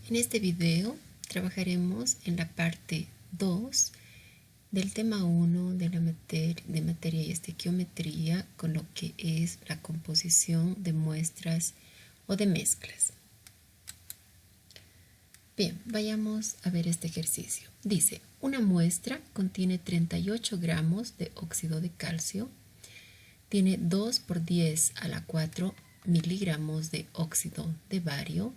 En este video trabajaremos en la parte 2 del tema 1 de la materia y estequiometría con lo que es la composición de muestras o de mezclas. Bien, vayamos a ver este ejercicio. Dice, una muestra contiene 38 gramos de óxido de calcio, tiene 2 por 10 a la 4 miligramos de óxido de bario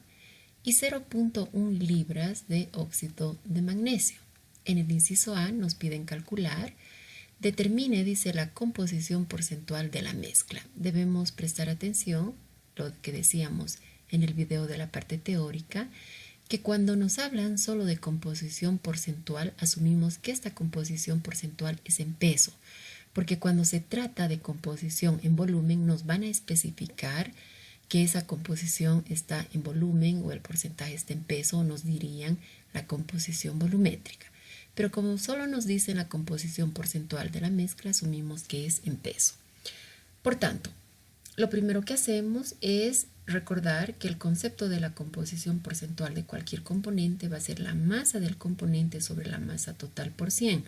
y 0.1 libras de óxido de magnesio. En el inciso A nos piden calcular, determine, dice, la composición porcentual de la mezcla. Debemos prestar atención, lo que decíamos en el video de la parte teórica, que cuando nos hablan solo de composición porcentual, asumimos que esta composición porcentual es en peso, porque cuando se trata de composición en volumen nos van a especificar que esa composición está en volumen o el porcentaje está en peso, o nos dirían la composición volumétrica. Pero como solo nos dicen la composición porcentual de la mezcla, asumimos que es en peso. Por tanto, lo primero que hacemos es recordar que el concepto de la composición porcentual de cualquier componente va a ser la masa del componente sobre la masa total por 100,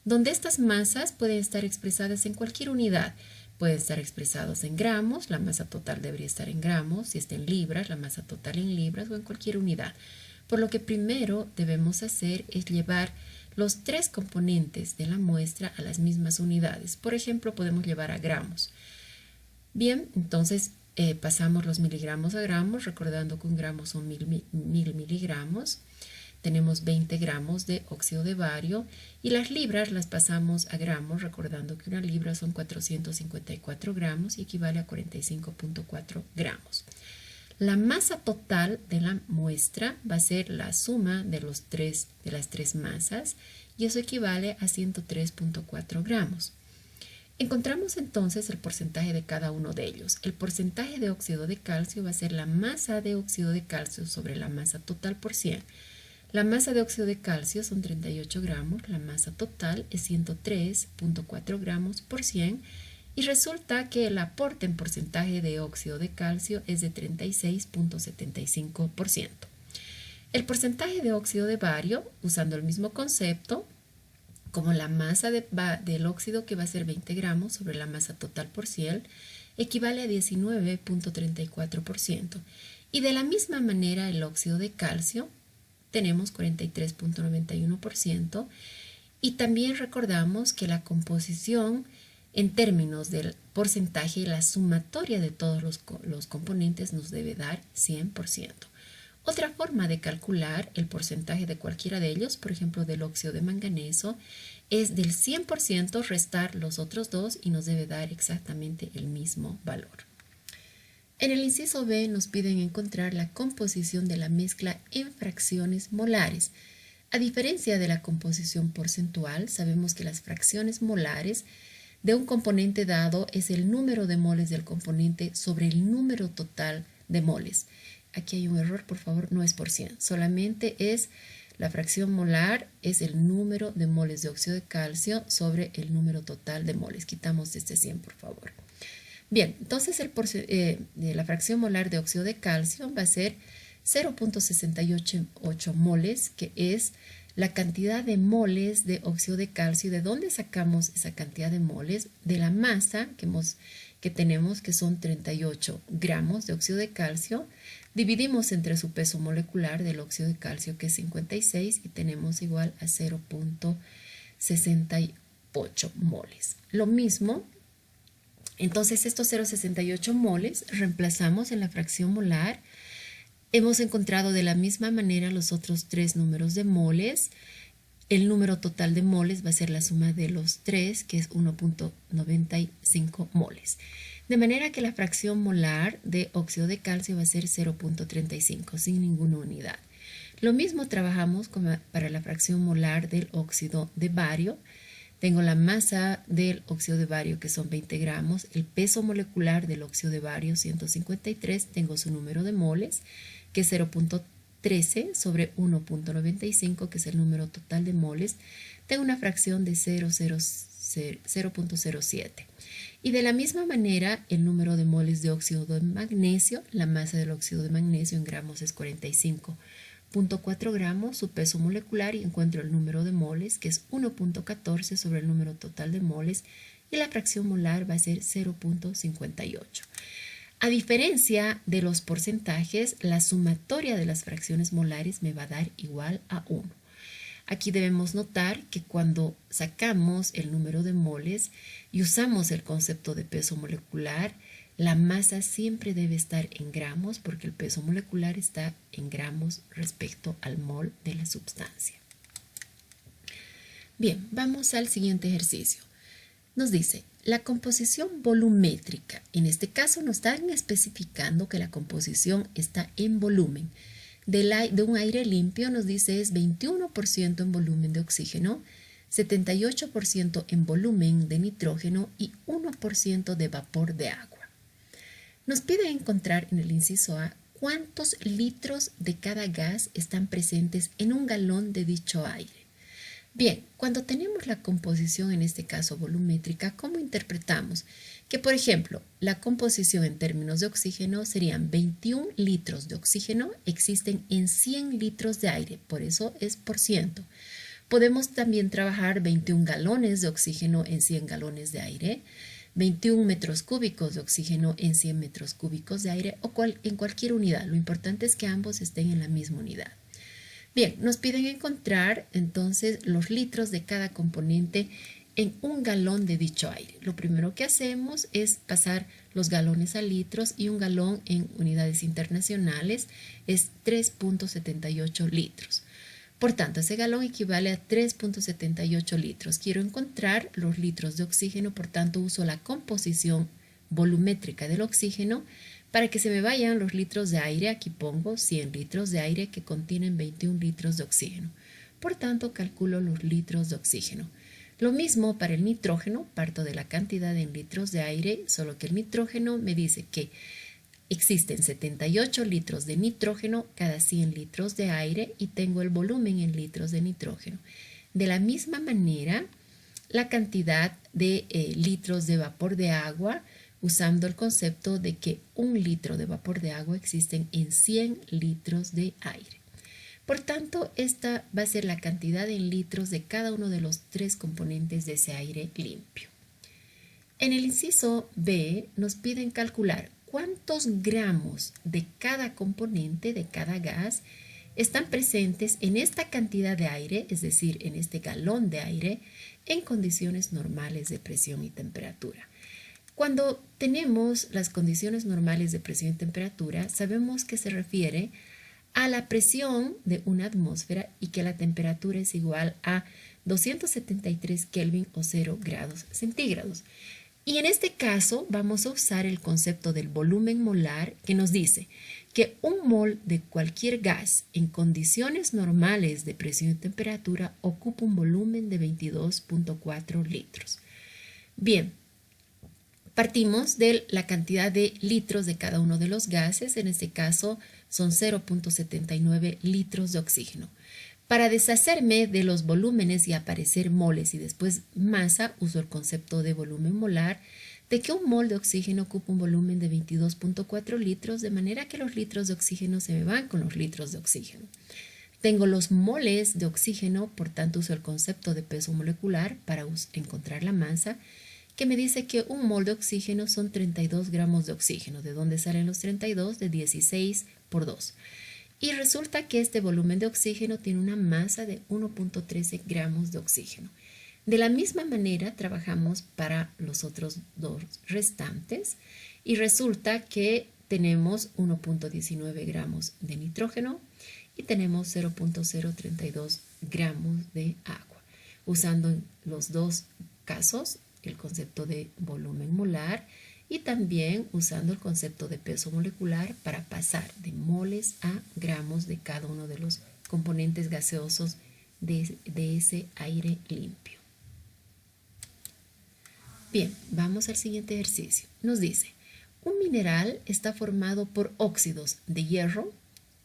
donde estas masas pueden estar expresadas en cualquier unidad. Pueden estar expresados en gramos, la masa total debería estar en gramos, si está en libras, la masa total en libras o en cualquier unidad. Por lo que primero debemos hacer es llevar los tres componentes de la muestra a las mismas unidades. Por ejemplo, podemos llevar a gramos. Bien, entonces pasamos los miligramos a gramos, recordando que un gramo son 1000 miligramos. Tenemos 20 gramos de óxido de bario y las libras las pasamos a gramos, recordando que una libra son 454 gramos y equivale a 45.4 gramos. La masa total de la muestra va a ser la suma de las tres masas y eso equivale a 103.4 gramos. Encontramos entonces el porcentaje de cada uno de ellos. El porcentaje de óxido de calcio va a ser la masa de óxido de calcio sobre la masa total por 100. La masa de óxido de calcio son 38 gramos, la masa total es 103.4 gramos por 100 y resulta que el aporte en porcentaje de óxido de calcio es de 36.75%. El porcentaje de óxido de bario, usando el mismo concepto, como la masa del óxido que va a ser 20 gramos sobre la masa total por 100, equivale a 19.34%. Y de la misma manera el óxido de calcio, tenemos 43.91% y también recordamos que la composición en términos del porcentaje y la sumatoria de todos los componentes nos debe dar 100%. Otra forma de calcular el porcentaje de cualquiera de ellos, por ejemplo del óxido de manganeso, es del 100% restar los otros dos y nos debe dar exactamente el mismo valor. En el inciso B nos piden encontrar la composición de la mezcla en fracciones molares. A diferencia de la composición porcentual, sabemos que las fracciones molares de un componente dado es el número de moles del componente sobre el número total de moles. Aquí hay un error, por favor, no es por 100, solamente es la fracción molar, es el número de moles de óxido de calcio sobre el número total de moles. Quitamos este 100, por favor. Bien, entonces la fracción molar de óxido de calcio va a ser 0.688 moles, que es la cantidad de moles de óxido de calcio. ¿De dónde sacamos esa cantidad de moles? De la masa que tenemos, que son 38 gramos de óxido de calcio. Dividimos entre su peso molecular del óxido de calcio, que es 56, y tenemos igual a 0.68 moles. Lo mismo. Entonces estos 0.68 moles reemplazamos en la fracción molar. Hemos encontrado de la misma manera los otros tres números de moles. El número total de moles va a ser la suma de los tres, que es 1.95 moles. De manera que la fracción molar de óxido de calcio va a ser 0.35, sin ninguna unidad. Lo mismo trabajamos para la fracción molar del óxido de bario. Tengo la masa del óxido de bario, que son 20 gramos, el peso molecular del óxido de bario, 153, tengo su número de moles, que es 0.13 sobre 1.95, que es el número total de moles. Tengo una fracción de 0.07. Y de la misma manera, el número de moles de óxido de magnesio, la masa del óxido de magnesio en gramos es 45. 0.4 gramos su peso molecular y encuentro el número de moles, que es 1.14 sobre el número total de moles, y la fracción molar va a ser 0.58. A diferencia de los porcentajes, la sumatoria de las fracciones molares me va a dar igual a 1. Aquí debemos notar que cuando sacamos el número de moles y usamos el concepto de peso molecular, la masa siempre debe estar en gramos porque el peso molecular está en gramos respecto al mol de la sustancia. Bien, vamos al siguiente ejercicio. Nos dice, la composición volumétrica. En este caso nos están especificando que la composición está en volumen. De un aire limpio nos dice es 21% en volumen de oxígeno, 78% en volumen de nitrógeno y 1% de vapor de agua. Nos pide encontrar en el inciso A cuántos litros de cada gas están presentes en un galón de dicho aire. Bien, cuando tenemos la composición, en este caso volumétrica, ¿cómo interpretamos? Que, por ejemplo, la composición en términos de oxígeno serían 21 litros de oxígeno existen en 100 litros de aire, por eso es por ciento. Podemos también trabajar 21 galones de oxígeno en 100 galones de aire, 21 metros cúbicos de oxígeno en 100 metros cúbicos de aire o en cualquier unidad. Lo importante es que ambos estén en la misma unidad. Bien, nos piden encontrar entonces los litros de cada componente en un galón de dicho aire. Lo primero que hacemos es pasar los galones a litros y un galón en unidades internacionales es 3.78 litros. Por tanto, ese galón equivale a 3.78 litros. Quiero encontrar los litros de oxígeno, por tanto uso la composición volumétrica del oxígeno. Para que se me vayan los litros de aire, aquí pongo 100 litros de aire que contienen 21 litros de oxígeno. Por tanto, calculo los litros de oxígeno. Lo mismo para el nitrógeno, parto de la cantidad en litros de aire, solo que el nitrógeno me dice que existen 78 litros de nitrógeno cada 100 litros de aire y tengo el volumen en litros de nitrógeno. De la misma manera, la cantidad de litros de vapor de agua, usando el concepto de que 1 litro de vapor de agua existen en 100 litros de aire. Por tanto, esta va a ser la cantidad en litros de cada uno de los 3 componentes de ese aire limpio. En el inciso B nos piden calcular cuántos gramos de cada componente, de cada gas, están presentes en esta cantidad de aire, es decir, en este galón de aire, en condiciones normales de presión y temperatura. Cuando tenemos las condiciones normales de presión y temperatura, sabemos que se refiere a la presión de una atmósfera y que la temperatura es igual a 273 Kelvin o 0 grados centígrados. Y en este caso vamos a usar el concepto del volumen molar que nos dice que un mol de cualquier gas en condiciones normales de presión y temperatura ocupa un volumen de 22.4 litros. Bien, partimos de la cantidad de litros de cada uno de los gases, en este caso son 0.79 litros de oxígeno. Para deshacerme de los volúmenes y aparecer moles y después masa, uso el concepto de volumen molar, de que un mol de oxígeno ocupa un volumen de 22.4 litros, de manera que los litros de oxígeno se me van con los litros de oxígeno. Tengo los moles de oxígeno, por tanto uso el concepto de peso molecular para encontrar la masa, que me dice que un mol de oxígeno son 32 gramos de oxígeno. ¿De dónde salen los 32? De 16 por 2. Y resulta que este volumen de oxígeno tiene una masa de 1.13 gramos de oxígeno. De la misma manera trabajamos para los otros dos restantes y resulta que tenemos 1.19 gramos de nitrógeno y tenemos 0.032 gramos de agua. Usando en los dos casos el concepto de volumen molar y también usando el concepto de peso molecular para pasar de moles a gramos de cada uno de los componentes gaseosos de ese aire limpio. Bien, vamos al siguiente ejercicio. Nos dice, un mineral está formado por óxidos de hierro,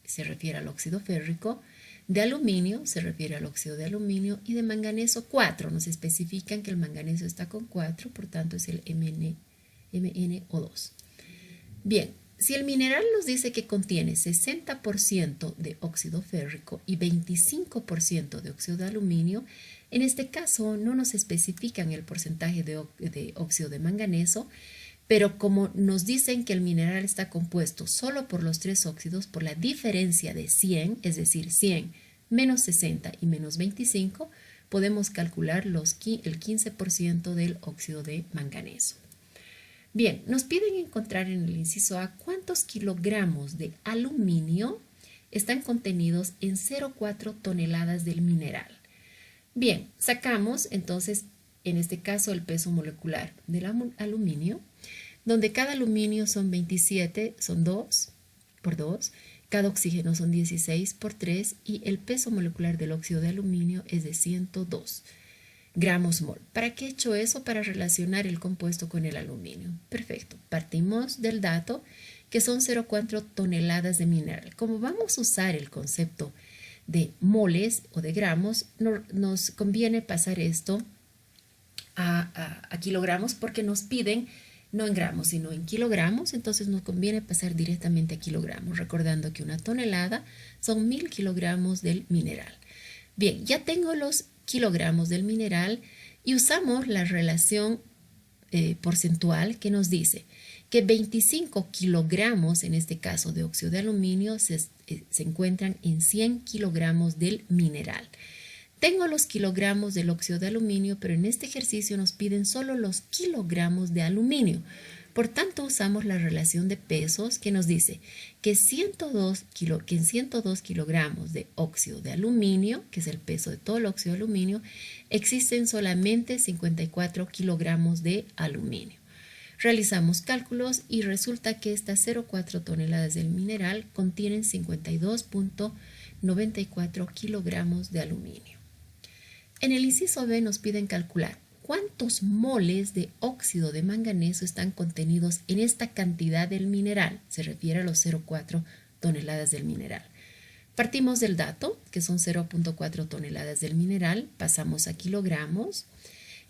se refiere al óxido férrico, de aluminio, se refiere al óxido de aluminio, y de manganeso 4. Nos especifican que el manganeso está con 4, por tanto es el MnO2. Bien, Si el mineral nos dice que contiene 60% de óxido férrico y 25% de óxido de aluminio, en este caso no nos especifican el porcentaje de óxido de manganeso, pero como nos dicen que el mineral está compuesto solo por los tres óxidos, por la diferencia de 100, es decir, 100 menos 60 y menos 25, podemos calcular el 15% del óxido de manganeso. Bien, nos piden encontrar en el inciso A cuántos kilogramos de aluminio están contenidos en 0,4 toneladas del mineral. Bien, sacamos entonces, en este caso, el peso molecular del aluminio, donde cada aluminio son 27, son 2 por 2, cada oxígeno son 16 por 3 y el peso molecular del óxido de aluminio es de 102 gramos mol. ¿Para qué he hecho eso? Para relacionar el compuesto con el aluminio. Perfecto. Partimos del dato que son 0,4 toneladas de mineral. Como vamos a usar el concepto de moles o de gramos, nos conviene pasar esto a kilogramos porque nos piden no en gramos, sino en kilogramos, entonces nos conviene pasar directamente a kilogramos, recordando que una tonelada son 1000 kilogramos del mineral. Bien, ya tengo los kilogramos del mineral y usamos la relación porcentual que nos dice que 25 kilogramos, en este caso de óxido de aluminio, se encuentran en 100 kilogramos del mineral. Tengo los kilogramos del óxido de aluminio, pero en este ejercicio nos piden solo los kilogramos de aluminio. Por tanto, usamos la relación de pesos que nos dice que en 102 kilogramos de óxido de aluminio, que es el peso de todo el óxido de aluminio, existen solamente 54 kilogramos de aluminio. Realizamos cálculos y resulta que estas 0,4 toneladas del mineral contienen 52,94 kilogramos de aluminio. En el inciso B nos piden calcular cuántos moles de óxido de manganeso están contenidos en esta cantidad del mineral. Se refiere a los 0,4 toneladas del mineral. Partimos del dato, que son 0,4 toneladas del mineral, pasamos a kilogramos.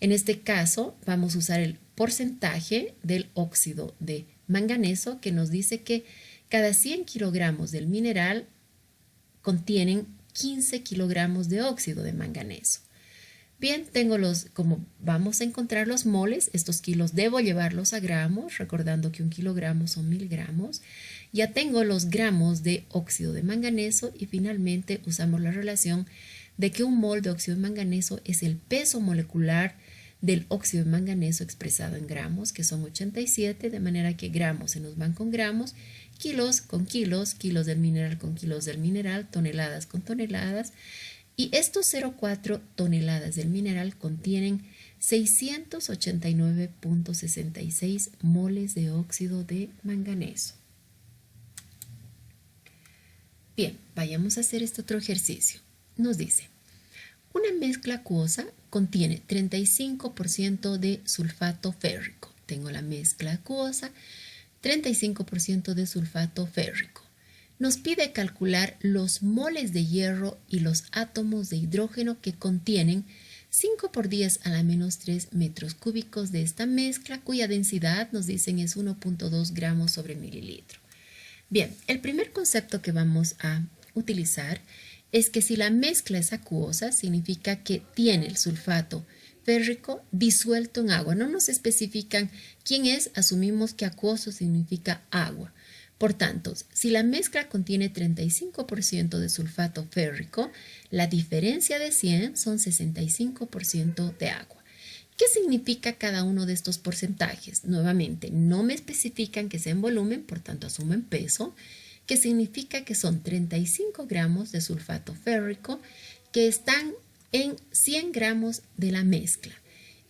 En este caso vamos a usar el porcentaje del óxido de manganeso que nos dice que cada 100 kilogramos del mineral contienen 15 kilogramos de óxido de manganeso. Bien, como vamos a encontrar los moles, estos kilos debo llevarlos a gramos, recordando que un kilogramo son 1000 gramos. Ya tengo los gramos de óxido de manganeso y finalmente usamos la relación de que un mol de óxido de manganeso es el peso molecular del óxido de manganeso expresado en gramos, que son 87, de manera que gramos se nos van con gramos, kilos con kilos, kilos del mineral con kilos del mineral, toneladas con toneladas. Y estos 0,4 toneladas del mineral contienen 689,66 moles de óxido de manganeso. Bien, vayamos a hacer este otro ejercicio. Nos dice, una mezcla acuosa contiene 35% de sulfato férrico. Tengo la mezcla acuosa, 35% de sulfato férrico. Nos pide calcular los moles de hierro y los átomos de hidrógeno que contienen 5 por 10 a la menos 3 metros cúbicos de esta mezcla, cuya densidad nos dicen es 1,2 gramos sobre mililitro. Bien, el primer concepto que vamos a utilizar es que si la mezcla es acuosa, significa que tiene el sulfato férrico disuelto en agua. No nos especifican quién es, asumimos que acuoso significa agua. Por tanto, si la mezcla contiene 35% de sulfato férrico, la diferencia de 100 son 65% de agua. ¿Qué significa cada uno de estos porcentajes? Nuevamente, no me especifican que sea en volumen, por tanto asumo en peso, que significa que son 35 gramos de sulfato férrico que están en 100 gramos de la mezcla,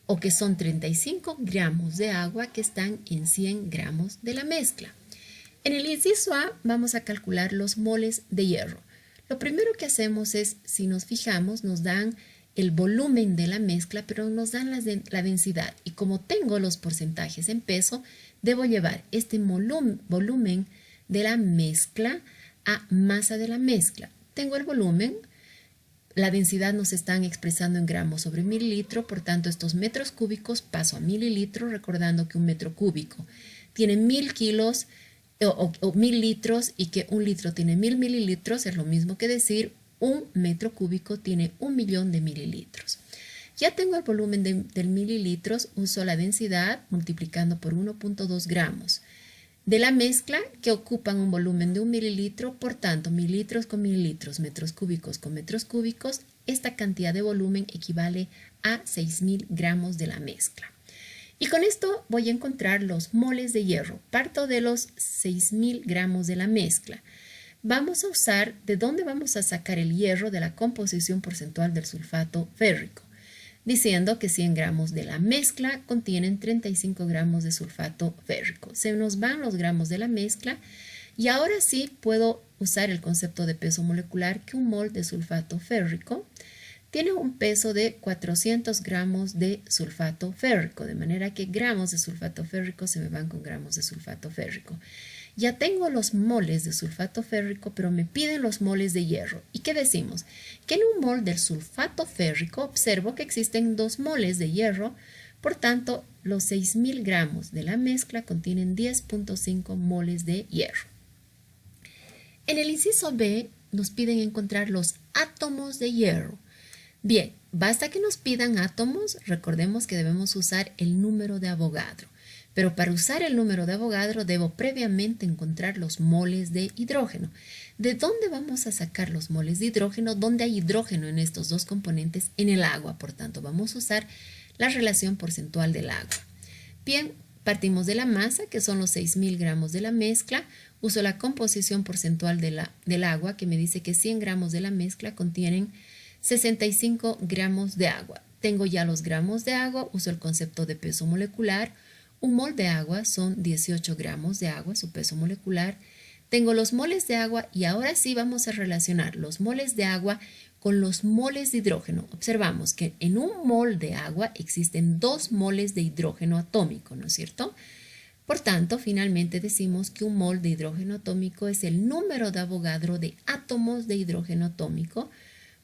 o que son 35 gramos de agua que están en 100 gramos de la mezcla. En el inciso A vamos a calcular los moles de hierro. Lo primero que hacemos es, si nos fijamos, nos dan el volumen de la mezcla, pero nos dan la densidad. Y como tengo los porcentajes en peso, debo llevar este volumen de la mezcla a masa de la mezcla. Tengo el volumen, la densidad nos están expresando en gramos sobre mililitro, por tanto estos metros cúbicos paso a mililitro, recordando que un metro cúbico tiene 1000 kilos o 1000 litros y que un litro tiene 1000 mililitros, es lo mismo que decir un metro cúbico tiene 1.000.000 de mililitros. Ya tengo el volumen del mililitros, uso la densidad multiplicando por 1.2 gramos de la mezcla que ocupan un volumen de 1 mililitro, por tanto, mililitros con mililitros, metros cúbicos con metros cúbicos, esta cantidad de volumen equivale a 6.000 gramos de la mezcla. Y con esto voy a encontrar los moles de hierro. Parto de los 6.000 gramos de la mezcla. Vamos a usar, ¿de dónde vamos a sacar el hierro de la composición porcentual del sulfato férrico? Diciendo que 100 gramos de la mezcla contienen 35 gramos de sulfato férrico. Se nos van los gramos de la mezcla y ahora sí puedo usar el concepto de peso molecular, que un mol de sulfato férrico tiene un peso de 400 gramos de sulfato férrico, de manera que gramos de sulfato férrico se me van con gramos de sulfato férrico. Ya tengo los moles de sulfato férrico, pero me piden los moles de hierro. ¿Y qué decimos? Que en un mol del sulfato férrico observo que existen 2 moles de hierro, por tanto, los 6.000 gramos de la mezcla contienen 10.5 moles de hierro. En el inciso B nos piden encontrar los átomos de hierro. Bien, basta que nos pidan átomos, recordemos que debemos usar el número de Avogadro. Pero para usar el número de Avogadro debo previamente encontrar los moles de hidrógeno. ¿De dónde vamos a sacar los moles de hidrógeno? ¿Dónde hay hidrógeno en estos dos componentes? En el agua, por tanto, vamos a usar la relación porcentual del agua. Bien, partimos de la masa, que son los 6.000 gramos de la mezcla. Uso la composición porcentual del agua, que me dice que 100 gramos de la mezcla contienen 65 gramos de agua. Tengo ya los gramos de agua, uso el concepto de peso molecular. Un mol de agua son 18 gramos de agua, su peso molecular. Tengo los moles de agua y ahora sí vamos a relacionar los moles de agua con los moles de hidrógeno. Observamos que en un mol de agua existen 2 moles de hidrógeno atómico, ¿no es cierto? Por tanto, finalmente decimos que un mol de hidrógeno atómico es el número de Avogadro de átomos de hidrógeno atómico.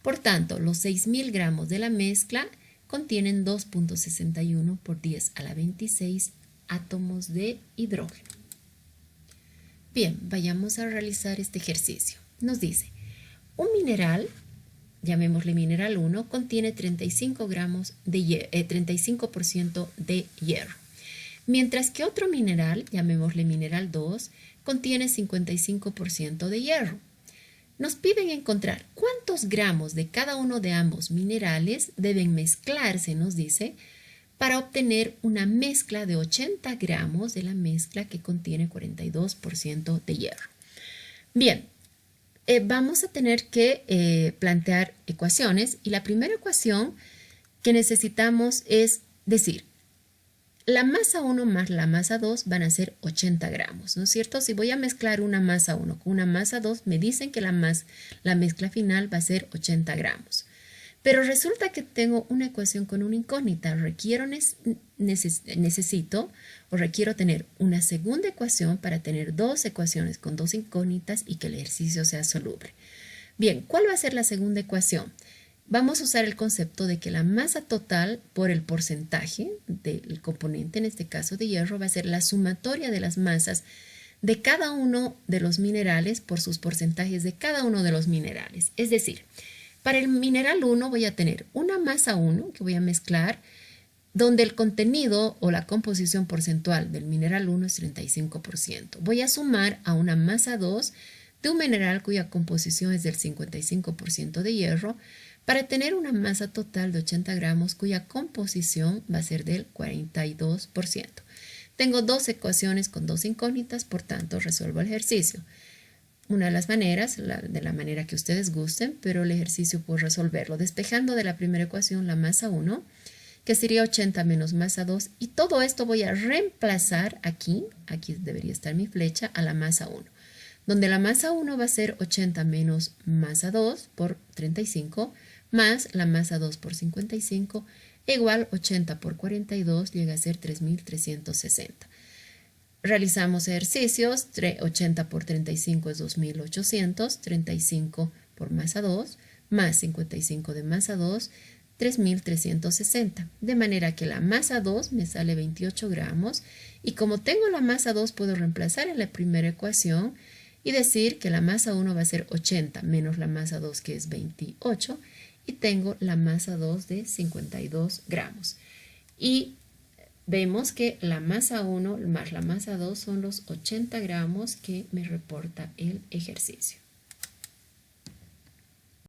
Por tanto, los 6.000 gramos de la mezcla contienen 2.61 por 10 a la 26 átomos de hidrógeno. Bien, vayamos a realizar este ejercicio. Nos dice, un mineral, llamémosle mineral 1, contiene 35% de hierro. Mientras que otro mineral, llamémosle mineral 2, contiene 55% de hierro. Nos piden encontrar cuántos gramos de cada uno de ambos minerales deben mezclarse, nos dice, para obtener una mezcla de 80 gramos de la mezcla que contiene 42% de hierro. Bien, vamos a tener que plantear ecuaciones y la primera ecuación que necesitamos es decir, la masa 1 más la masa 2 van a ser 80 gramos, ¿no es cierto? Si voy a mezclar una masa 1 con una masa 2, me dicen que la mezcla final va a ser 80 gramos. Pero resulta que tengo una ecuación con una incógnita. Necesito o requiero tener una segunda ecuación para tener 2 ecuaciones con 2 incógnitas y que el ejercicio sea soluble. Bien, ¿cuál va a ser la segunda ecuación? Vamos a usar el concepto de que la masa total por el porcentaje del componente, en este caso de hierro, va a ser la sumatoria de las masas de cada uno de los minerales por sus porcentajes de cada uno de los minerales. Es decir, para el mineral 1 voy a tener una masa 1 que voy a mezclar, donde el contenido o la composición porcentual del mineral 1 es 35%. Voy a sumar a una masa 2 de un mineral cuya composición es del 55% de hierro, para tener una masa total de 80 gramos cuya composición va a ser del 42%. Tengo 2 ecuaciones con 2 incógnitas, por tanto resuelvo el ejercicio. Una de las maneras, de la manera que ustedes gusten, pero el ejercicio puedo resolverlo despejando de la primera ecuación la masa 1, que sería 80 menos masa 2, y todo esto voy a reemplazar aquí debería estar mi flecha, a la masa 1, donde la masa 1 va a ser 80 menos masa 2 por 35, más la masa 2 por 55, igual 80 por 42 llega a ser 3.360. Realizamos ejercicios, 80 por 35 es 2.800, 35 por masa 2, más 55 de masa 2, 3.360. De manera que la masa 2 me sale 28 gramos. Y como tengo la masa 2, puedo reemplazar en la primera ecuación y decir que la masa 1 va a ser 80 menos la masa 2, que es 28. Y tengo la masa 2 de 52 gramos. Y vemos que la masa 1 más la masa 2 son los 80 gramos que me reporta el ejercicio.